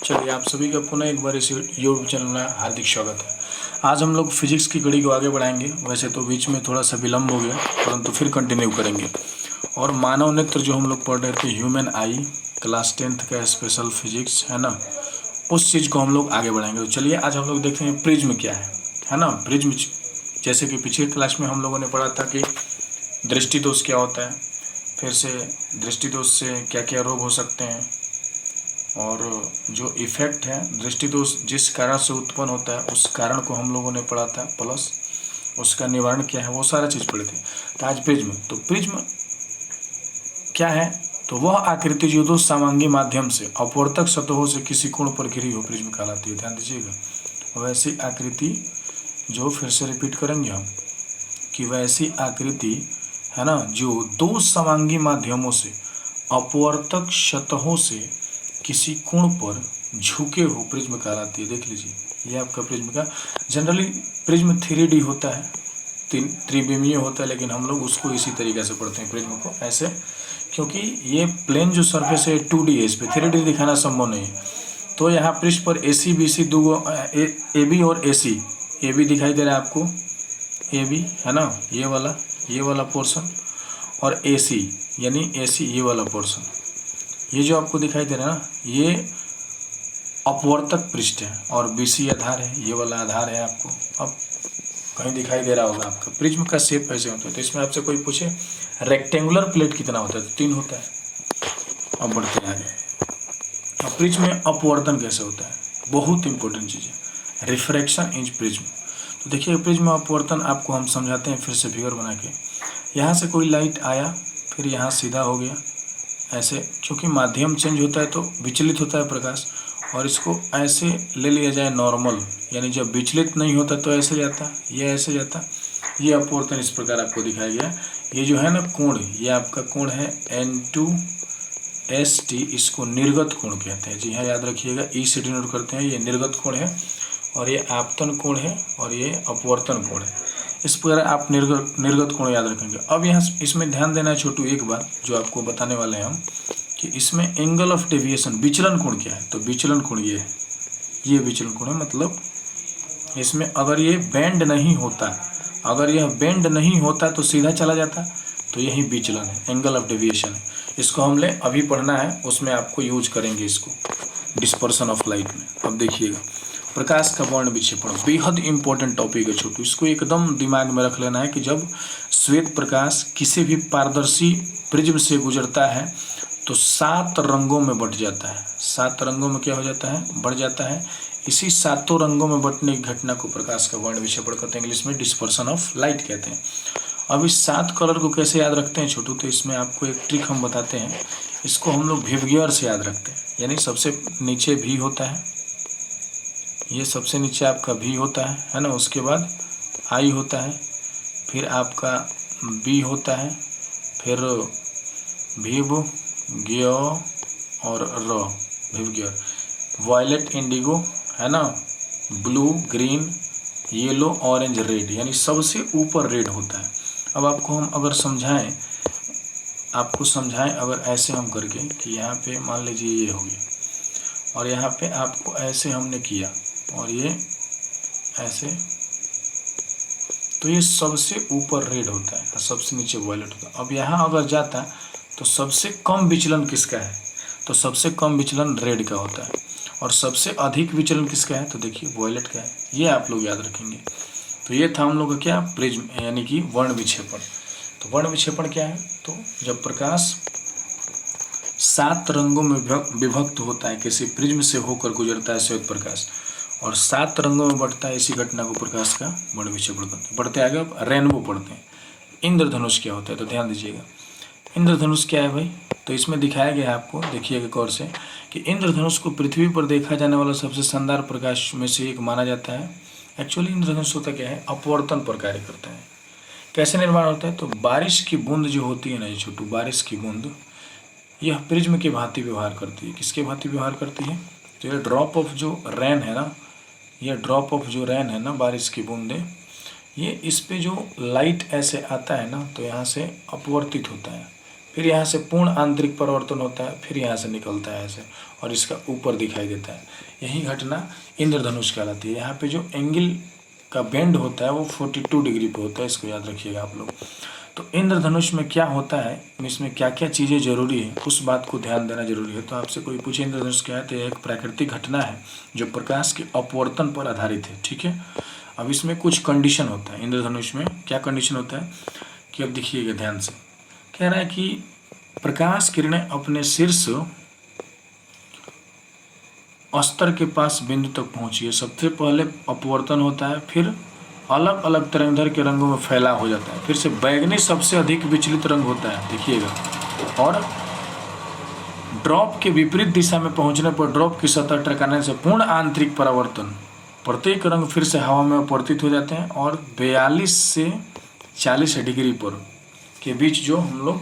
चलिए आप सभी का पुनः एक बार इस यूट्यूब चैनल में हार्दिक स्वागत है। आज हम लोग फिजिक्स की कड़ी को आगे बढ़ाएंगे। वैसे तो बीच में थोड़ा सा विलम्ब हो गया, परंतु फिर कंटिन्यू करेंगे। और मानव नेत्र जो हम लोग पढ़ रहे थे, ह्यूमन आई, क्लास 10th का स्पेशल फिजिक्स है ना, उस चीज़ को हम लोग आगे बढ़ाएंगे। तो चलिए आज हम लोग देखते हैं प्रिज्म क्या है ना। प्रिज्म जैसे कि पिछले क्लास में हम लोगों ने पढ़ा था कि दृष्टि दोष क्या होता है, फिर से दृष्टि दोष से क्या क्या रोग हो सकते हैं, और जो इफ़ेक्ट है दृष्टि दोष जिस कारण से उत्पन्न होता है उस कारण को हम लोगों ने पढ़ा था, प्लस उसका निवारण क्या है, वो सारा चीज़ पढ़े थे। तो आज प्रिज्म, तो प्रिज्म क्या है, तो वह आकृति जो दो समांगी माध्यम से अपवर्तक सतहों से किसी कोण पर घिरी हो प्रिज्म कहलाती है। ध्यान दीजिएगा, वैसी आकृति जो, फिर से रिपीट करेंगे हम कि वैसी आकृति है ना जो दो समांगी माध्यमों से अपवर्तक सतहों से किसी कोण पर झुके हो प्रिज्म कहलाती है। देख लीजिए, ये आपका प्रिज्म का जनरली प्रिज्म 3D होता है, त्रिविमीय होता है, लेकिन हम लोग उसको इसी तरीके से पढ़ते हैं प्रिज्म को ऐसे, क्योंकि ये प्लेन जो सरफेस है 2D है, इस पर 3D दिखाना संभव नहीं है। तो यहाँ पृष्ठ पर AC BC दो AB और AC, AB दिखाई दे रहा है आपको, AB है ना, ये वाला पोर्शन, और AC यानी AC ये वाला पोर्शन, ये जो आपको दिखाई दे रहा है ना, ये अपवर्तक पृष्ठ है, और BC आधार है, ये वाला आधार है। आपको अब कहीं दिखाई दे रहा होगा आपका प्रिज्म का शेप कैसे होता है। तो इसमें आपसे कोई पूछे रेक्टेंगुलर प्लेट कितना होता है, तो 3 होता है। अब बढ़ते हैं आगे। अब प्रिज्म में अपवर्तन कैसे होता है, बहुत इंपॉर्टेंट चीज़ है, रिफ्रैक्शन इन प्रिज्म। तो देखिए प्रिज्म अपवर्तन आपको हम समझाते हैं फिर से फिगर बना के। यहाँ से कोई लाइट आया, फिर यहाँ सीधा हो गया ऐसे, क्योंकि माध्यम चेंज होता है तो विचलित होता है प्रकाश, और इसको ऐसे ले लिया जाए नॉर्मल, यानी जब विचलित नहीं होता तो ऐसे जाता, ये ऐसे जाता। ये अपवर्तन इस प्रकार आपको दिखाया गया। ये जो है ना कोण, ये आपका कोण है N2ST, इसको निर्गत कोण कहते हैं। जी हाँ, याद रखिएगा, ई से डिनोट करते हैं, ये निर्गत कोण है, और ये आपतन कोण है, और ये अपवर्तन कोण है। इस प्रकार आप निर्गत कोण याद रखेंगे। अब यहाँ इसमें ध्यान देना है छोटू, एक बात जो आपको बताने वाले हैं हम, कि इसमें एंगल ऑफ डेविएशन, विचलन कोण क्या है। तो विचलन कोण ये है, ये विचलन कोण है, मतलब इसमें अगर ये बेंड नहीं होता, अगर यह बेंड नहीं होता तो सीधा चला जाता, तो यही विचलन है, एंगल ऑफ डेविएशन है। इसको हमने अभी पढ़ना है, उसमें आपको यूज करेंगे इसको डिस्पर्सन ऑफ लाइट में। अब देखिएगा, प्रकाश का वर्ण विक्षेपण बेहद इंपॉर्टेंट टॉपिक है छोटू, इसको एकदम दिमाग में रख लेना है कि जब श्वेत प्रकाश किसी भी पारदर्शी प्रिज्म से गुजरता है तो 7 रंगों में बट जाता है। 7 रंगों में क्या हो जाता है, बढ़ जाता है। इसी 7 रंगों में बटने की घटना को प्रकाश का वर्ण विक्षेपण कहते हैं, इंग्लिश में डिस्पर्सन ऑफ लाइट कहते हैं। अब इस 7 कलर को कैसे याद रखते हैं छोटू, तो इसमें आपको एक ट्रिक हम बताते हैं। इसको हम लोग विवगियर से याद रखते हैं, यानी सबसे नीचे भी होता है, ये सबसे नीचे आपका V होता है ना, उसके बाद I होता है, फिर आपका B होता है, फिर विव, गियो और र, विवगियर, वायलेट, इंडिगो है ना, blue, green, yellow, orange, red, यानी सबसे ऊपर रेड होता है। अब आपको हम अगर समझाएं, आपको समझाएं अगर ऐसे हम करके कि यहाँ पे मान लीजिए ये हो गया, और यहाँ पे आपको ऐसे हमने किया, और ये ऐसे, तो ये सबसे ऊपर रेड होता है और सबसे नीचे वायलेट होता है। अब यहाँ अगर जाता तो सबसे कम विचलन किसका है, तो सबसे कम विचलन रेड का होता है, और सबसे अधिक विचलन किसका है, तो देखिए वायलेट का है। ये आप लोग याद रखेंगे। तो ये था हम लोग का क्या, प्रिज्म, यानी कि वर्ण विक्षेपण। तो वर्ण विक्षेपण क्या है, तो जब प्रकाश 7 रंगों में विभक्त होता है, किसी प्रिज्म से होकर गुजरता है श्वेत प्रकाश, और 7 रंगों में बढ़ता है, इसी घटना को प्रकाश का वर्ण विक्षेपण कहते हैं। बढ़ते आगे अब रेनबो पढ़ते हैं। इंद्रधनुष क्या होता है, तो ध्यान दीजिएगा, इंद्रधनुष क्या है भाई, तो इसमें दिखाया गया है आपको, देखिएगा गौर से, कि इंद्रधनुष को पृथ्वी पर देखा जाने वाला सबसे शानदार प्रकाश में से एक माना जाता है। एक्चुअली इंद्रधनुष होता क्या है, अपवर्तन पर कार्य करता है। कैसे निर्माण होता है, तो बारिश की बूंद जो होती है ना, ये छोटू बारिश की बूंद, यह प्रिज्म की भांति व्यवहार करती है। किसके भांति व्यवहार करती है, तो ये ड्रॉप ऑफ जो रेन है ना, ये ड्रॉप ऑफ जो रेन है ना, बारिश की बूंदे, ये इस पे जो लाइट ऐसे आता है ना, तो यहाँ से अपवर्तित होता है, फिर यहाँ से पूर्ण आंतरिक परावर्तन होता है, फिर यहाँ से निकलता है ऐसे और इसका ऊपर दिखाई देता है। यही घटना इंद्रधनुष कहलाती है। यहाँ पे जो एंगल का बेंड होता है वो 42 डिग्री पे होता है, इसको याद रखिएगा आप लोग। तो इंद्रधनुष में क्या होता है, इसमें क्या क्या चीज़ें जरूरी है, उस बात को ध्यान देना जरूरी है। तो आपसे कोई पूछे इंद्रधनुष क्या है, तो एक प्राकृतिक घटना है जो प्रकाश के अपवर्तन पर आधारित है। ठीक है, अब इसमें कुछ कंडीशन होता है। इंद्रधनुष में क्या कंडीशन होता है कि अब देखिएगा ध्यान से, कह रहा है कि प्रकाश किरणें अपने शीर्ष स्तर के पास बिंदु तक पहुंची है। सबसे पहले अपवर्तन होता है, फिर अलग अलग तरंगदैर्घ्य के रंगों में फैलाव हो जाता है, फिर से बैगनी सबसे अधिक विचलित रंग होता है, देखिएगा। और ड्रॉप के विपरीत दिशा में पहुंचने पर ड्रॉप की सतह टकराने से पूर्ण आंतरिक परावर्तन, प्रत्येक रंग फिर से हवा में अपवर्तित हो जाते हैं और 42 से 40 डिग्री पर के बीच जो हम लोग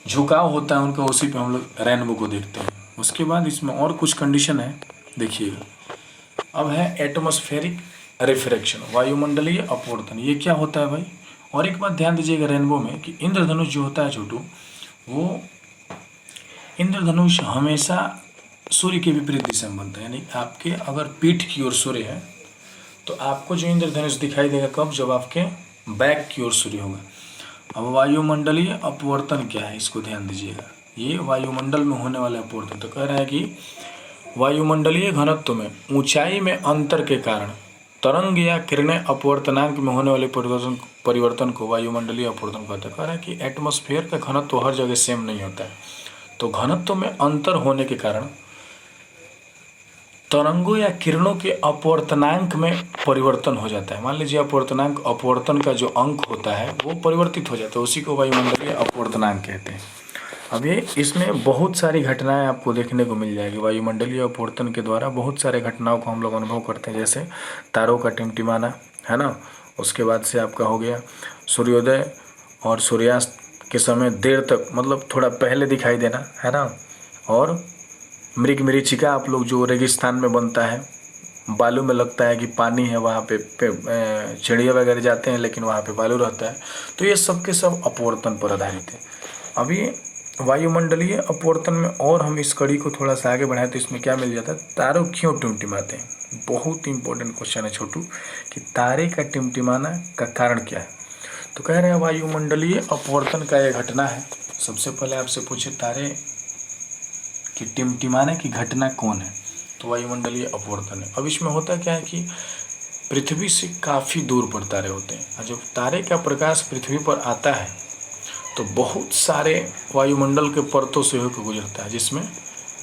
झुकाव होता है उनका, उसी पे हम लोग रेनबो को देखते हैं। उसके बाद इसमें और कुछ कंडीशन है, देखिएगा। अब है एटमॉस्फेरिक रिफ्रैक्शन, वायुमंडलीय अपवर्तन। ये क्या होता है भाई? और एक बात ध्यान दीजिएगा रेनबो में कि इंद्रधनुष जो होता है छोटू, वो इंद्रधनुष हमेशा सूर्य के विपरीत दिशा में बनता है। यानी आपके अगर पीठ की ओर सूर्य है तो आपको जो इंद्रधनुष दिखाई देगा कब? जब आपके बैक की ओर सूर्य होगा। अब वायुमंडलीय अपवर्तन क्या है, इसको ध्यान दीजिएगा। ये वायुमंडल में होने वाला अपवर्तन। तो कह रहा है कि वायुमंडलीय घनत्व में ऊंचाई में अंतर के कारण तरंग या किरणें अपवर्तनांक में होने वाले परिवर्तन को वायुमंडलीय अपवर्तन कहते हैं। कह रहा है कि एटमॉस्फेयर का घनत्व हर जगह सेम नहीं होता है, तो घनत्व में अंतर होने के कारण तरंगों या किरणों के अपवर्तनांक में परिवर्तन हो जाता है। मान लीजिए अपवर्तनांक, अपवर्तन का जो अंक होता है वो परिवर्तित हो जाता है, उसी को वायुमंडलीय अपवर्तनांक कहते हैं। अब ये इसमें बहुत सारी घटनाएं आपको देखने को मिल जाएगी। वायुमंडलीय अपवर्तन के द्वारा बहुत सारे घटनाओं को हम लोग अनुभव करते हैं, जैसे तारों का टिमटिमाना, है ना। उसके बाद से आपका हो गया सूर्योदय और सूर्यास्त के समय देर तक, मतलब थोड़ा पहले दिखाई देना, है ना। और मृगमरीचिका आप लोग जो रेगिस्तान में बनता है, बालू में लगता है कि पानी है, वहाँ पे चिड़िया वगैरह जाते हैं लेकिन वहाँ पे बालू रहता है। तो ये सब के सब अपवर्तन पर आधारित है। अभी वायुमंडलीय अपवर्तन में और हम इस कड़ी को थोड़ा सा आगे बढ़ाएं तो इसमें क्या मिल जाता है, तारों क्यों टिमटिमाते हैं। बहुत इंपॉर्टेंट क्वेश्चन है छोटू कि तारे का टिमटिमाना का कारण क्या है। तो कह रहे हैं वायुमंडलीय अपवर्तन का यह घटना है। सबसे पहले आपसे पूछे तारे कि टिमटिमाने की घटना कौन है, तो वायुमंडलीय अपवर्तन है। अब इसमें होता क्या है कि पृथ्वी से काफ़ी दूर पर तारे होते हैं, और जब तारे का प्रकाश पृथ्वी पर आता है तो बहुत सारे वायुमंडल के परतों से होकर गुजरता है, जिसमें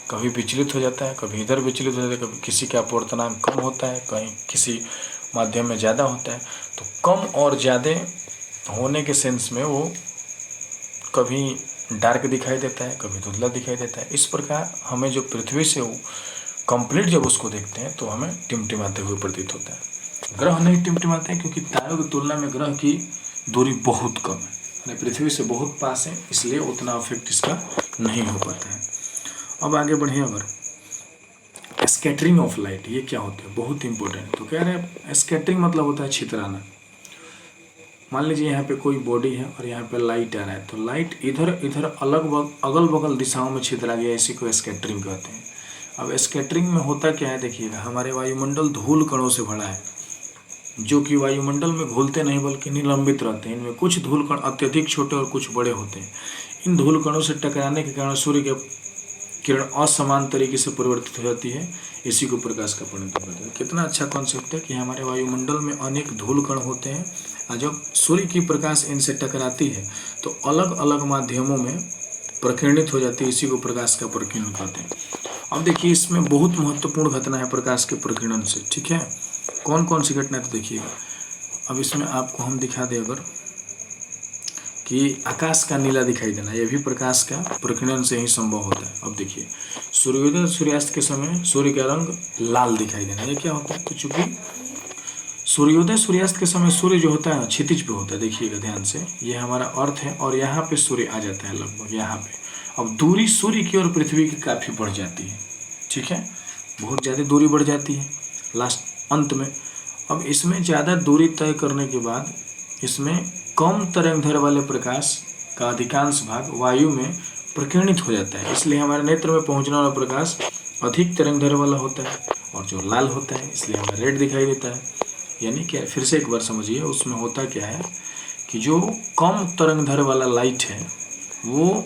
कभी विचलित हो जाता है, कभी इधर विचलित हो जाता है, कभी किसी का अपवर्तनांक कम होता है, कहीं किसी माध्यम में ज़्यादा होता है। तो कम और ज़्यादा होने के सेंस में वो कभी डार्क दिखाई देता है, कभी धुंधला दिखाई देता है। इस प्रकार हमें जो पृथ्वी से वो कंप्लीट जब उसको देखते हैं तो हमें टिमटिमाते हुए प्रतीत होता है। ग्रह नहीं टिमटिमाते हैं क्योंकि तारों की तुलना में ग्रह की दूरी बहुत कम है, पृथ्वी से बहुत पास है, इसलिए उतना इफेक्ट इसका नहीं हो पाता है। अब आगे बढ़िए, अगर स्कैटरिंग ऑफ लाइट, ये क्या होता है, बहुत इंपॉर्टेंट। तो कह रहे हैं स्कैटरिंग मतलब होता है छितराना। मान लीजिए यहाँ पे कोई बॉडी है और यहाँ पे लाइट आ रहा है, तो लाइट इधर इधर अगल बगल दिशाओं में छितरा गया, इसी को स्कैटरिंग कहते हैं। अब स्कैटरिंग में होता क्या है, देखिएगा, हमारे वायुमंडल धूल कणों से भरा है, जो कि वायुमंडल में घुलते नहीं बल्कि निलंबित रहते हैं। इनमें कुछ धूल कण अत्यधिक छोटे और कुछ बड़े होते हैं। इन धूल कणों से टकराने के कारण सूर्य के किरण असमान तरीके से परिवर्तित हो जाती है, इसी को प्रकाश का परिवर्तन कहते हैं। कितना अच्छा कॉन्सेप्ट है कि हमारे वायुमंडल में अनेक धूल कण होते हैं, और जब सूर्य की प्रकाश इनसे टकराती है तो अलग अलग माध्यमों में प्रकीर्णित हो जाती है, इसी को प्रकाश का प्रकीर्णन कहते हैं। अब देखिए इसमें बहुत महत्वपूर्ण घटना है प्रकाश के प्रकीर्णन से, ठीक है। कौन कौन सी घटना है तो देखिएगा। अब इसमें आपको हम दिखा दें अगर कि आकाश का नीला दिखाई देना, यह भी प्रकाश का प्रकीर्णन से ही संभव होता है। अब देखिए सूर्योदय सूर्यास्त के समय सूर्य का रंग लाल दिखाई देना, ये क्या होता है, तो चूंकि सूर्योदय सूर्यास्त के समय सूर्य जो होता है क्षितिज पे होता है, देखिएगा ध्यान से, ये हमारा अर्थ है और यहाँ पे सूर्य आ जाता है लगभग यहाँ पे। अब दूरी सूर्य की और पृथ्वी की काफ़ी बढ़ जाती है, ठीक है, बहुत ज़्यादा दूरी बढ़ जाती है लास्ट अंत में। अब इसमें ज़्यादा दूरी तय करने के बाद इसमें कम तरंगदैर्घ्य वाले प्रकाश का अधिकांश भाग वायु में प्रकीर्णित हो जाता है, इसलिए हमारे नेत्र में पहुंचने वाला प्रकाश अधिक तरंग दैर्ध्य वाला होता है, और जो लाल होता है इसलिए हमें रेड दिखाई देता है। यानी कि फिर से एक बार समझिए, उसमें होता क्या है कि जो कम तरंग दैर्ध्य वाला लाइट है वो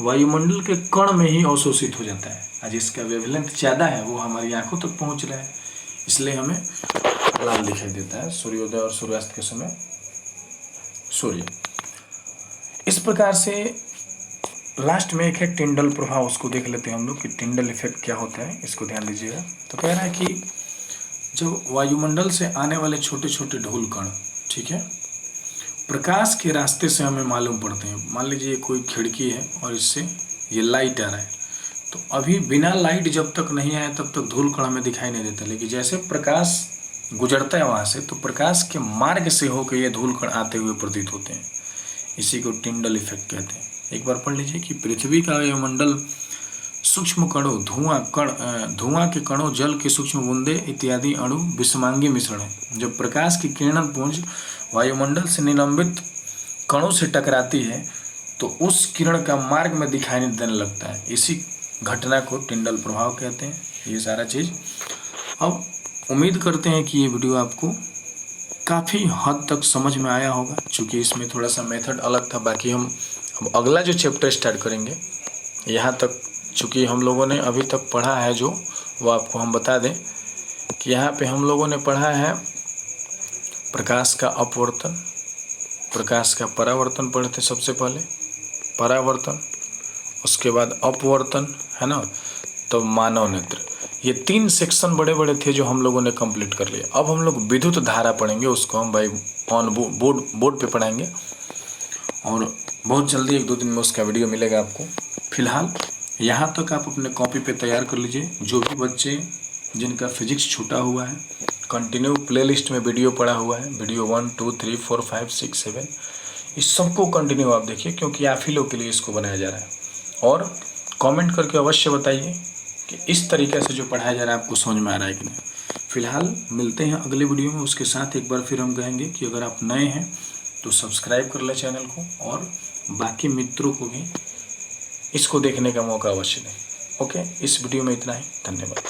वायुमंडल के कण में ही अवशोषित हो जाता है, और जिसका वेवलेंथ ज़्यादा है वो हमारी आंखों तक पहुंच रहा है, इसलिए हमें लाल दिखाई देता है सूर्योदय और सूर्यास्त के समय सूर्य। इस प्रकार से लास्ट में एक है टिंडल प्रभाव, उसको देख लेते हैं हम लोग कि टिंडल इफेक्ट क्या होता है, इसको ध्यान दीजिएगा। तो कह रहा है कि जब वायुमंडल से आने वाले छोटे छोटे धूल कण, ठीक है, प्रकाश के रास्ते से हमें मालूम पड़ते हैं। मान लीजिए कोई खिड़की है और इससे ये लाइट आ रहा है, तो अभी बिना लाइट जब तक नहीं आया तब तक धूल कण हमें दिखाई नहीं देता, लेकिन जैसे प्रकाश गुजरता है वहाँ से तो प्रकाश के मार्ग से होकर ये धूल कण आते हुए प्रतीत होते हैं। इसी को टिंडल इफेक्ट कहते हैं। एक बार पढ़ लीजिए कि पृथ्वी का वायुमंडल सूक्ष्म कणों, धुआं के कणों, जल के सूक्ष्म बूंदे इत्यादि अणु विषमांगी मिश्रण है। जब प्रकाश की किरणन पुंज वायुमंडल से निलंबित कणों से टकराती है तो उस किरण का मार्ग में दिखाई नहीं देने लगता है। इसी घटना को टिंडल प्रभाव कहते हैं। ये सारा चीज़ अब उम्मीद करते हैं कि ये वीडियो आपको काफ़ी हद तक समझ में आया होगा, चूँकि इसमें थोड़ा सा मेथड अलग था। बाकी हम अब अगला जो चैप्टर स्टार्ट करेंगे, यहाँ तक चूँकि हम लोगों ने अभी तक पढ़ा है जो, वो आपको हम बता दें कि यहाँ पे हम लोगों ने पढ़ा है प्रकाश का अपवर्तन, प्रकाश का परावर्तन पढ़े थे सबसे पहले, परावर्तन, उसके बाद अपवर्तन, है ना, तो मानव नेत्र। ये 3 सेक्शन बड़े बड़े थे जो हम लोगों ने कंप्लीट कर लिए। अब हम लोग विद्युत धारा पढ़ेंगे, उसको हम भाई ऑन बोर्ड पे पढ़ाएंगे, और बहुत जल्दी 1-2 दिन में उसका वीडियो मिलेगा आपको। फिलहाल यहाँ तक आप अपने कॉपी पे तैयार कर लीजिए। जो भी बच्चे जिनका फिजिक्स छूटा हुआ है, कंटिन्यू प्लेलिस्ट में वीडियो पड़ा हुआ है, वीडियो 1, 2, 3, 4, 5, 6, 7, इस सबको कंटिन्यू आप देखिए, क्योंकि आप ही लोग के लिए इसको बनाया जा रहा है। और कमेंट करके अवश्य बताइए कि इस तरीके से जो पढ़ाया जा रहा है आपको समझ में आ रहा है कि नहीं। फिलहाल मिलते हैं अगले वीडियो में। उसके साथ एक बार फिर हम कहेंगे कि अगर आप नए हैं तो सब्सक्राइब कर लें चैनल को, और बाकी मित्रों को भी इसको देखने का मौका अवश्य दें। ओके, इस वीडियो में इतना ही। धन्यवाद।